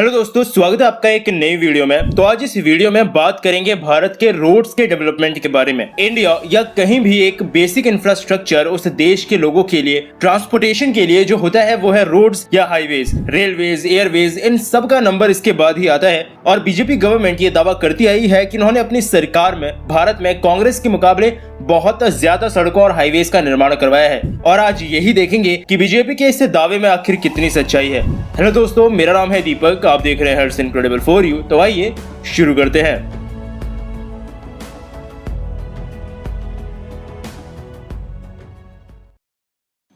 Hello दोस्तों, स्वागत है आपका एक नई वीडियो में। तो आज इस वीडियो में बात करेंगे भारत के रोड्स के डेवलपमेंट के बारे में। इंडिया या कहीं भी एक बेसिक इंफ्रास्ट्रक्चर उस देश के लोगों के लिए ट्रांसपोर्टेशन के लिए जो होता है वो है रोड्स या हाईवेज, रेलवेज, एयरवेज, इन सब का नंबर इसके बाद ही आता है। और बीजेपी गवर्नमेंट ये दावा करती आई है कि उन्होंने अपनी सरकार में भारत में कांग्रेस के मुकाबले बहुत ज्यादा सड़कों और हाईवेज का निर्माण करवाया है। और आज यही देखेंगे कि बीजेपी के इस दावे में आखिर कितनी सच्चाई है। हेलो दोस्तों, मेरा नाम है दीपक, आप देख रहे हैं हर्ष इनक्रेडिबल फॉर यू। तो आइए शुरू करते हैं।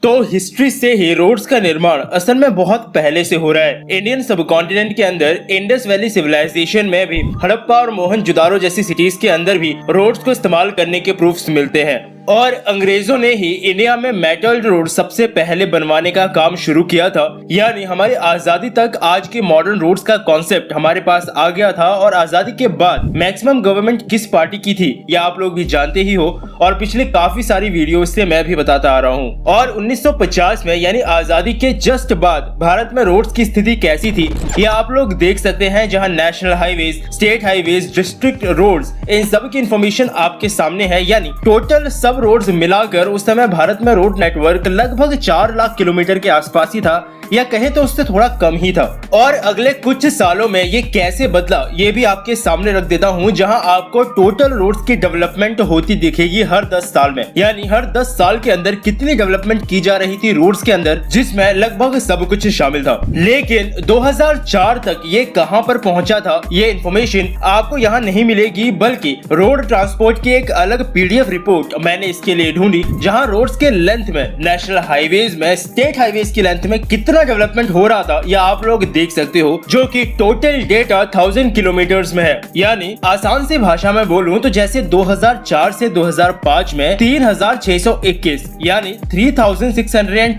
तो हिस्ट्री से ही रोड्स का निर्माण असल में बहुत पहले से हो रहा है। इंडियन सबकॉन्टिनेंट के अंदर इंडस वैली सिविलाइजेशन में भी हड़प्पा और मोहनजोदारो जैसी सिटीज के अंदर भी रोड्स को इस्तेमाल करने के प्रूफ्स मिलते हैं। और अंग्रेजों ने ही इंडिया में मेटल रोड सबसे पहले बनवाने का काम शुरू किया था। यानी हमारी आजादी तक आज के मॉडर्न रोड्स का कॉन्सेप्ट हमारे पास आ गया था। और आजादी के बाद मैक्सिमम गवर्नमेंट किस पार्टी की थी या आप लोग भी जानते ही हो, और पिछले काफी सारी वीडियो से मैं भी बताता आ रहा हूँ। और 1950 में यानी आजादी के जस्ट बाद भारत में रोड्स की स्थिति कैसी थी ये आप लोग देख सकते हैं, जहाँ national highways, state highways, district roads, इन सब की इंफॉर्मेशन आपके सामने है। यानी टोटल सब रोड्स मिलाकर उस समय भारत में रोड नेटवर्क लगभग 4 लाख किलोमीटर के आसपास ही था, या कहें तो उससे थोड़ा कम ही था। और अगले कुछ सालों में ये कैसे बदला ये भी आपके सामने रख देता हूँ, जहां आपको टोटल रोड्स की डेवलपमेंट होती दिखेगी हर 10 साल में। यानी हर 10 साल के अंदर कितनी डेवलपमेंट की जा रही थी रोड्स के अंदर, जिसमें लगभग सब कुछ शामिल था। लेकिन 2004 तक ये कहां पर पहुंचा था ये इन्फॉर्मेशन आपको यहाँ नहीं मिलेगी, बल्कि रोड ट्रांसपोर्ट की एक अलग PDF रिपोर्ट मैंने इसके लिए ढूंढी, जहाँ रोड्स के लेंथ में, नेशनल हाईवेज में, स्टेट हाईवेज की लेंथ में कितना डेवलपमेंट हो रहा था या आप लोग देख सकते हो, जो कि टोटल डेटा 1000 किलोमीटर्स में है। यानी आसान सी भाषा में बोलूं तो जैसे 2004 से 2005 में 3621 यानी 3621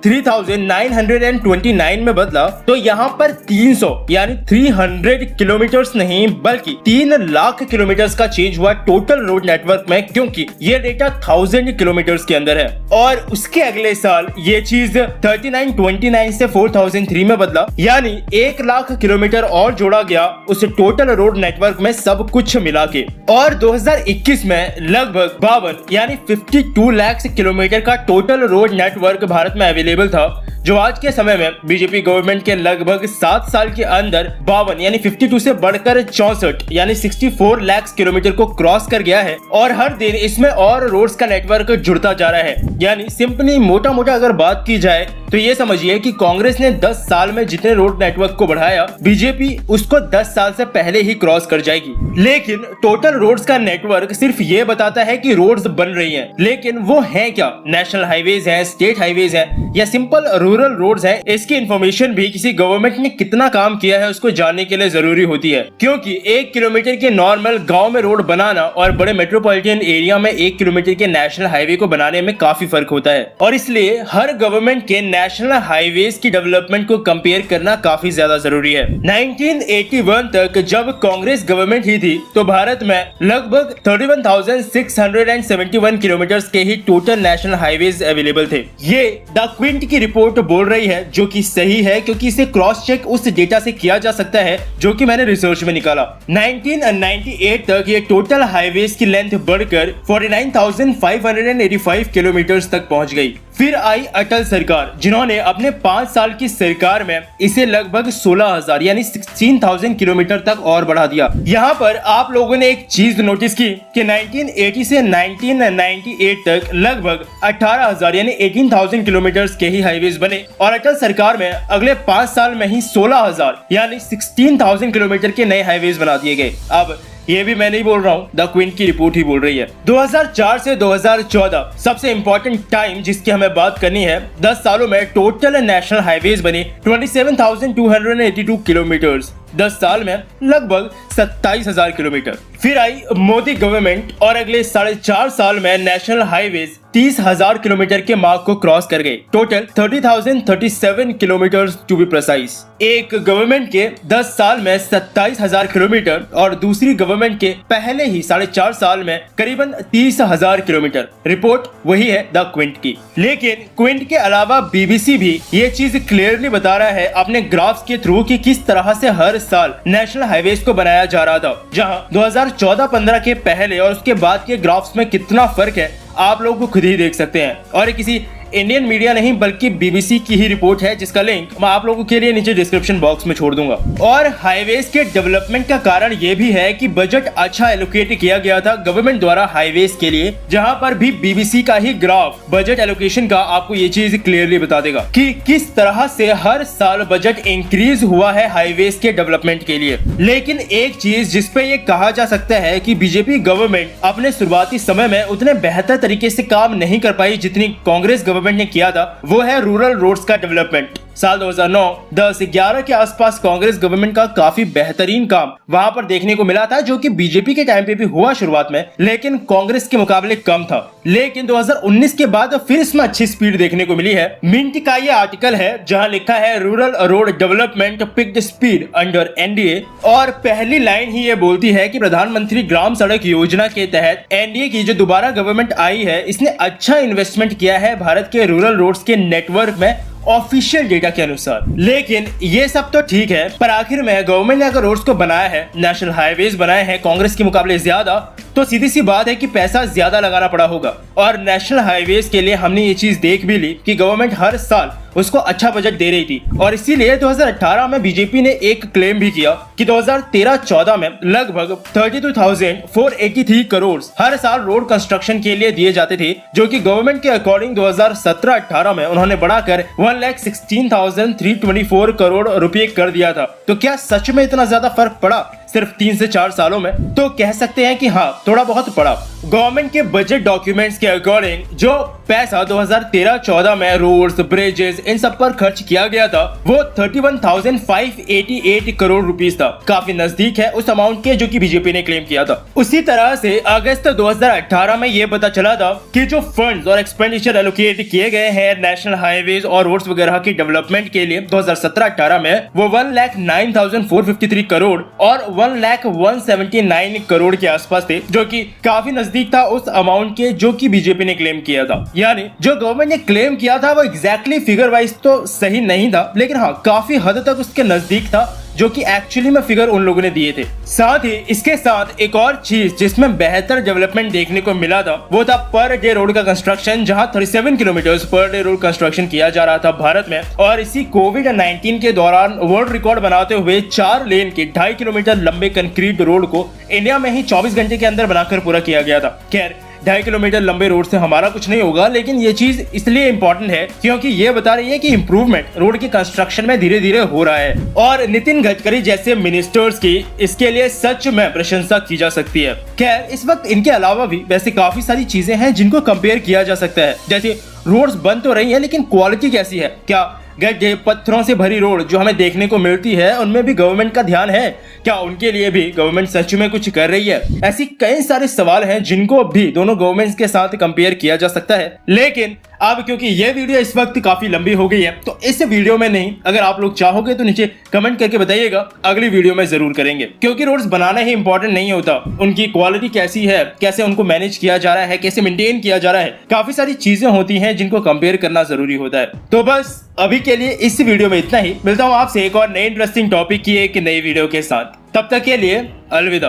3929 में बदला, तो यहाँ पर 300 यानी 300 किलोमीटर्स नहीं बल्कि 3 लाख किलोमीटर्स का चेंज हुआ टोटल रोड नेटवर्क में, क्योंकि ये डेटा 1000 किलोमीटर्स के अंदर है। और उसके अगले साल ये चीज 3929 से 4003 में बदला, यानी 1 लाख किलोमीटर और जोड़ा गया उस टोटल रोड नेटवर्क में सब कुछ मिला के। और 2021 में लगभग 52 यानी 52 लाख किलोमीटर का टोटल रोड नेटवर्क भारत में अवेलेबल था, जो आज के समय में बीजेपी गवर्नमेंट के लगभग 7 साल के अंदर 52 यानी 52 से बढ़कर 64 यानी 64 लाख किलोमीटर को क्रॉस कर गया है। और हर दिन इसमें और रोड्स का नेटवर्क जुड़ता जा रहा है। यानी सिंपली मोटा मोटा अगर बात की जाए तो ये समझिए कि कांग्रेस ने 10 साल में जितने रोड नेटवर्क को बढ़ाया, बीजेपी उसको 10 साल से पहले ही क्रॉस कर जाएगी। लेकिन टोटल रोड्स का नेटवर्क सिर्फ ये बताता है कि रोड्स बन रही हैं, लेकिन वो है क्या? नेशनल हाईवेज है, स्टेट हाईवेज है या सिंपल रूरल रोड्स है? इसकी इंफॉर्मेशन भी किसी गवर्नमेंट ने कितना काम किया है उसको जानने के लिए जरूरी होती है, क्योंकि 1 किलोमीटर के नॉर्मल गाँव में रोड बनाना और बड़े मेट्रोपॉलिटन एरिया में 1 किलोमीटर के नेशनल हाईवे को बनाने में काफी फर्क होता है। और इसलिए हर गवर्नमेंट के नेशनल हाईवेज की डेवलपमेंट को कंपेयर करना काफी ज्यादा जरूरी है। 1981 तक जब कांग्रेस गवर्नमेंट ही थी तो भारत में लगभग 31,671 किलोमीटर्स के ही टोटल नेशनल हाईवेज अवेलेबल थे। ये द क्विंट की रिपोर्ट बोल रही है, जो कि सही है क्योंकि इसे क्रॉस चेक उस डेटा से किया जा सकता है जो कि मैंने रिसर्च में निकाला। 1998 तक ये टोटल हाईवेज की लेंथ बढ़कर 49,585 किलोमीटर्स तक पहुंच गई। फिर आई अटल सरकार, जिन्होंने अपने 5 साल की सरकार में इसे लगभग 16,000 यानी 16,000 किलोमीटर तक और बढ़ा दिया। यहाँ पर आप लोगों ने एक चीज नोटिस की कि 1980 से 1998 तक लगभग 18,000 यानी 18,000 किलोमीटर के ही हाईवेज बने, और अटल सरकार में अगले 5 साल में ही 16,000 यानी 16,000 किलोमीटर के नए हाईवेज बना दिए गए। अब ये भी मैं नहीं बोल रहा हूँ, द क्विंट की रिपोर्ट ही बोल रही है। 2004 से 2014 सबसे इंपॉर्टेंट टाइम जिसकी हमें बात करनी है, 10 सालों में टोटल नेशनल हाईवेज बने 27,282 किलोमीटर्स। 10 साल में लगभग 27,000 किलोमीटर। फिर आई मोदी गवर्नमेंट और अगले 4.5 साल में नेशनल हाईवेज 30,000 किलोमीटर के मार्क को क्रॉस कर गए। Total 30,037 kilometre to be precise. एक गवर्नमेंट के 10 साल में 27,000 किलोमीटर और दूसरी गवर्नमेंट के पहले ही 4.5 साल में करीबन 30,000 किलोमीटर। रिपोर्ट वही है द क्विंट की। लेकिन क्विंट के अलावा बीबीसी भी ये चीज क्लियरली बता रहा है अपने ग्राफ्स के थ्रू कि किस तरह से हर साल नेशनल हाईवेज को बनाया जा रहा था, जहां 2014-15 के पहले और उसके बाद के ग्राफ्स में कितना फर्क है आप लोग को खुद ही देख सकते हैं। और किसी इंडियन मीडिया नहीं बल्कि बीबीसी की ही रिपोर्ट है, जिसका लिंक मैं आप लोगों के लिए नीचे डिस्क्रिप्शन बॉक्स में छोड़ दूंगा। और हाईवेज के डेवलपमेंट का कारण ये भी है कि बजट अच्छा एलोकेट किया गया था गवर्नमेंट द्वारा हाईवेज के लिए, जहां पर भी बीबीसी का ही ग्राफ बजट एलोकेशन का आपको ये चीज क्लियरली बता देगा कि किस तरह से हर साल बजट इंक्रीज हुआ है हाईवेज के डेवलपमेंट के लिए। लेकिन एक चीज जिसपे ये कहा जा सकता है कि बीजेपी गवर्नमेंट अपने शुरुआती समय में उतने बेहतर तरीके से काम नहीं कर पाई जितनी कांग्रेस गवर्नमेंट ने किया था, वो है रूरल रोड्स का डेवलपमेंट। साल 2009-10-11 के आसपास कांग्रेस गवर्नमेंट का काफी बेहतरीन काम वहां पर देखने को मिला था, जो कि बीजेपी के टाइम पे भी हुआ शुरुआत में, लेकिन कांग्रेस के मुकाबले कम था। लेकिन 2019 के बाद फिर इसमें अच्छी स्पीड देखने को मिली है। मिंट का ये आर्टिकल है जहां लिखा है rural road development picked speed under NDA, और पहली लाइन ही ये बोलती है कि प्रधानमंत्री ग्राम सड़क योजना के तहत एनडीए की जो दोबारा गवर्नमेंट आई है, इसने अच्छा इन्वेस्टमेंट किया है भारत के रूरल रोड्स के नेटवर्क में ऑफिशियल डेटा के अनुसार। लेकिन ये सब तो ठीक है, पर आखिर में गवर्नमेंट ने अगर रोड्स को बनाया है, नेशनल हाईवेज बनाए हैं कांग्रेस के मुकाबले ज्यादा, तो सीधी सी बात है कि पैसा ज्यादा लगाना पड़ा होगा। और नेशनल हाईवेज के लिए हमने ये चीज देख भी ली कि गवर्नमेंट हर साल उसको अच्छा बजट दे रही थी, और इसीलिए 2018 में बीजेपी ने एक क्लेम भी किया कि 2013-14 में लगभग 32,483 करोड़ हर साल रोड कंस्ट्रक्शन के लिए दिए जाते थे, जो कि गवर्नमेंट के अकॉर्डिंग 2017-18 में उन्होंने बढ़ाकर 1,16,324 करोड़ रुपए कर दिया था। तो क्या सच में इतना ज्यादा फर्क पड़ा सिर्फ 3 से 4 सालों में? तो कह सकते हैं कि हाँ, थोड़ा बहुत पड़ा। गवर्नमेंट के बजट डॉक्यूमेंट्स के अकॉर्डिंग जो पैसा 2013-14 में रोड्स, ब्रिजेस इन सब पर खर्च किया गया था, वो 31,588 करोड़ रुपीस था। काफी नजदीक है उस अमाउंट के जो कि बीजेपी ने क्लेम किया था। उसी तरह से अगस्त 2018 में ये पता चला था कि जो फंड्स और एक्सपेंडिचर एलोकेट किए गए हैं नेशनल हाईवेज और रोड्स वगैरह के डेवलपमेंट के लिए 2017-18 में, वो 1,09,453 करोड़ और 1,01,79 करोड़ के आसपास थे, जो कि काफी नजदीक था उस अमाउंट के जो कि बीजेपी ने क्लेम किया था। यानी जो गवर्नमेंट ने क्लेम किया था वो एग्जैक्टली फिगर वाइज तो सही नहीं था, लेकिन हाँ काफी हद तक उसके नजदीक था जो कि एक्चुअली में फिगर उन लोगों ने दिए थे। साथ ही इसके साथ एक और चीज जिसमें बेहतर डेवलपमेंट देखने को मिला था, वो था पर डे रोड का कंस्ट्रक्शन, जहां 37 kilometre per day road construction किया जा रहा था भारत में। और इसी कोविड-19 के दौरान वर्ल्ड रिकॉर्ड बनाते हुए 4 लेन के 2.5 किलोमीटर लंबे कंक्रीट रोड को इंडिया में ही 24 घंटे के अंदर बनाकर पूरा किया गया था। खैर 2.5 किलोमीटर लंबे रोड से हमारा कुछ नहीं होगा, लेकिन ये चीज इसलिए इम्पोर्टेंट है क्योंकि ये बता रही है कि इम्प्रूवमेंट रोड के कंस्ट्रक्शन में धीरे धीरे हो रहा है। और नितिन गडकरी जैसे मिनिस्टर्स की इसके लिए सच में प्रशंसा की जा सकती है। खैर इस वक्त इनके अलावा भी वैसे काफी सारी चीजें हैं जिनको कंपेयर किया जा सकता है, जैसे रोड्स बन तो रही है लेकिन क्वालिटी कैसी है, क्या गड्ढे पत्थरों से भरी रोड जो हमें देखने को मिलती है उनमें भी गवर्नमेंट का ध्यान है, क्या उनके लिए भी गवर्नमेंट सच में कुछ कर रही है? ऐसी कई सारे सवाल हैं जिनको भी दोनों गवर्नमेंट्स के साथ कंपेयर किया जा सकता है। लेकिन अब क्योंकि ये वीडियो इस वक्त काफी लंबी हो गई है, तो इस वीडियो में नहीं, अगर आप लोग चाहोगे तो नीचे कमेंट करके बताइएगा, अगली वीडियो में जरूर करेंगे। क्योंकि रोड्स बनाना ही इंपॉर्टेंट नहीं होता, उनकी क्वालिटी कैसी है, कैसे उनको मैनेज किया जा रहा है, कैसे मेंटेन किया जा रहा है, काफी सारी चीजें होती हैं जिनको कंपेयर करना जरूरी होता है। तो बस अभी के लिए इस वीडियो में इतना ही। मिलता हूँ आपसे एक और नए इंटरेस्टिंग टॉपिक की एक नई वीडियो के साथ। तब तक के लिए अलविदा।